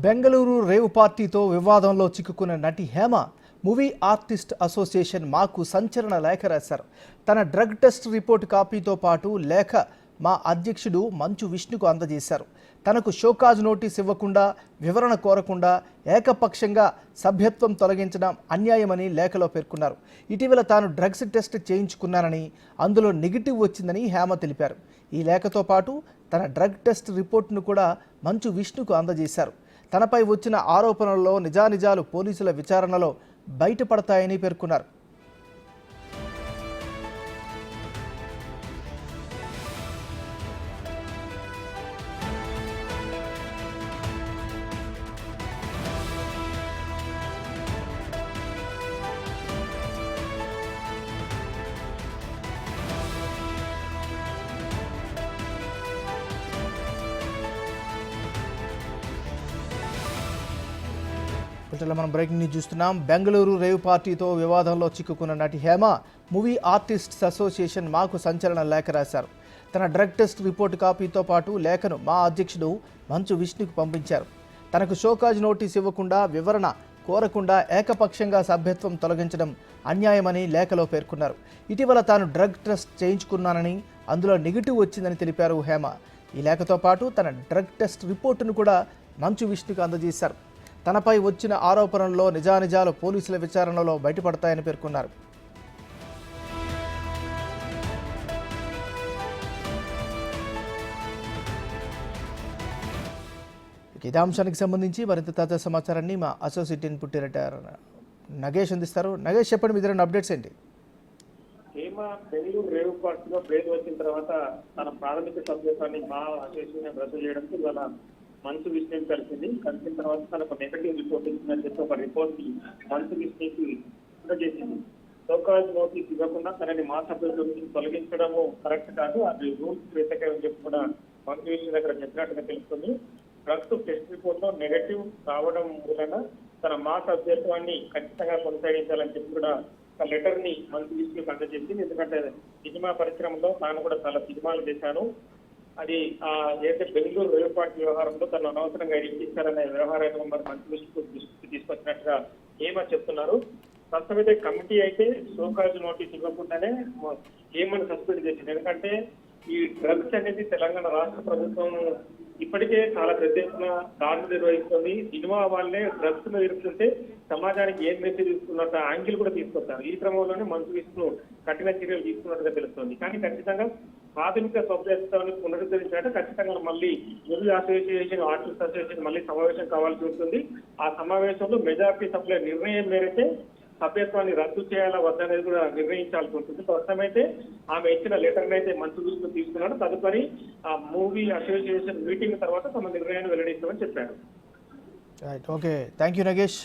Bengaluru rave పార్టీతో వివాదంలో చిక్కుకున్న నటి హేమ మూవీ ఆర్టిస్ట్ అసోసియేషన్ మాకు సంచలన లేఖ రాశారు. తన డ్రగ్ టెస్ట్ రిపోర్ట్ కాపీతో పాటు లేఖ మా అధ్యక్షుడు మంచు విష్ణుకు అందజేశారు. తనకు షోకాజ్ నోటీస్ ఇవ్వకుండా, వివరణ కోరకుండా ఏకపక్షంగా సభ్యత్వం తొలగించడం అన్యాయమని లేఖలో పేర్కొన్నారు. ఇటీవల తాను డ్రగ్స్ టెస్ట్ చేయించుకున్నానని, అందులో నెగిటివ్ వచ్చిందని హేమ తెలిపారు. ఈ లేఖతో పాటు తన డ్రగ్ టెస్ట్ రిపోర్టును కూడా మంచు విష్ణుకు అందజేశారు. తనపై వచ్చిన ఆరోపణల్లో నిజానిజాలు పోలీసుల విచారణలో బయటపడతాయని పేర్కొన్నారు. మనం బ్రేకింగ్ న్యూస్ చూస్తున్నాం. బెంగళూరు రేవ్ పార్టీతో వివాదంలో చిక్కుకున్న నటి హేమ మూవీ ఆర్టిస్ట్స్ అసోసియేషన్ మాకు సంచలన లేఖ రాశారు. తన డ్రగ్ టెస్ట్ రిపోర్టు కాపీతో పాటు లేఖను మా అధ్యక్షుడు మంచు విష్ణుకు పంపించారు. తనకు షోకాజ్ నోటీస్ ఇవ్వకుండా, వివరణ కోరకుండా ఏకపక్షంగా సభ్యత్వం తొలగించడం అన్యాయమని లేఖలో పేర్కొన్నారు. ఇటీవల తాను డ్రగ్ టెస్ట్ చేయించుకున్నానని, అందులో నెగిటివ్ వచ్చిందని తెలిపారు హేమ. ఈ లేఖతో పాటు తన డ్రగ్ టెస్ట్ రిపోర్టును కూడా మంచు విష్ణుకు అందజేశారు. తనపై వచ్చిన ఆరోపణల్లో నిజానిజాలు పోలీసుల విచారణలో బయటపడతాయని పేర్కొన్నారు. ఇదే అంశానికి సంబంధించి మరింత తాజా సమాచారాన్ని మా అసోసియేట్ ఇన్పుట్ ఎడిటర్ నగేష్ అందిస్తారు. నగేష్, చెప్పండి, మీ దగ్గర అప్డేట్స్ ఏంటి? బెంగళూరు రేవ్ పార్టీలో పేరు వచ్చిన తర్వాత తన ప్రాథమిక సభ్యత్వాన్ని మా అసోసియేషన్ రద్దు చేయడంతో ఇవాళ మంచు విష్ణుని కలిసిన తర్వాత తనకు నెగటివ్ రిపోర్ట్ ఇచ్చిందని చెప్పి ఒక రిపోర్ట్ ని మంచు విష్ణుకి అందజేసింది. షోకాజ్ నోటీస్ ఇవ్వకుండా తనని మా సభ్యుల నుంచి తొలగించడము కరెక్ట్ కాదు, అది రూల్స్ వ్యతిరేకం చెప్పి కూడా మంచు విష్ణు దగ్గర చెప్పినట్టుగా తెలుస్తుంది. డ్రగ్స్ టెస్ట్ రిపోర్ట్ లో నెగటివ్ రావడం మూలన తన మా సభ్యత్వాన్ని ఖచ్చితంగా కొనసాగించాలని చెప్పి కూడా ఒక లెటర్ ని మంచు విష్ణుకి అందజేసింది. ఎందుకంటే సినిమా పరిశ్రమలో తాను కూడా చాలా సినిమాలు చేశాను, అది ఏదైతే బెంగళూరు రేవ్ పార్టీ వ్యవహారంలో తను అనవసరంగా ఇరికించారనే వ్యవహారాన్ని మరి మంచు విష్ణుకు దృష్టికి తీసుకొచ్చినట్టుగా ఏమో చెప్తున్నారు. ప్రస్తుతమైతే కమిటీ అయితే షోకాజ్ నోటీస్ ఇవ్వకుండానే ఏమని సస్పెండ్ చేసింది. ఎందుకంటే ఈ డ్రగ్స్ అనేది తెలంగాణ రాష్ట్ర ప్రభుత్వం ఇప్పటికే చాలా పెద్ద ఎత్తున దాడులు నిర్వహిస్తుంది. సినిమా వాళ్ళే డ్రగ్స్ లో ఇరుకుంటే సమాజానికి ఏం మెసేజ్ ఇస్తున్నట్టు యాంగిల్ కూడా తీసుకొస్తారు. ఈ క్రమంలోనే మంచు విష్ణు కఠిన చర్యలు తీసుకున్నట్టుగా తెలుస్తుంది. కానీ ఖచ్చితంగా ప్రాథమిక సభ్యత్వాన్ని పునరుద్ధరించినట్టు ఖచ్చితంగా మళ్ళీ మూవీ అసోసియేషన్, ఆర్టిస్ట్ అసోసియేషన్ మళ్ళీ సమావేశం కావాల్సి ఉంటుంది. ఆ సమావేశంలో మెజార్టీ సభ్యుల నిర్ణయం మేరకే సభ్యత్వాన్ని రద్దు చేయాలా వద్దనేది కూడా నిర్ణయించాల్సి ఉంటుంది. ప్రస్తుతమైతే ఆమె ఇచ్చిన లెటర్ అయితే మంచు విష్ణు తీసుకున్నాడు. తదుపరి ఆ మూవీ అసోసియేషన్ మీటింగ్ తర్వాత తమ నిర్ణయాన్ని వెల్లడిస్తామని చెప్పారు. Okay, thank you Nagesh.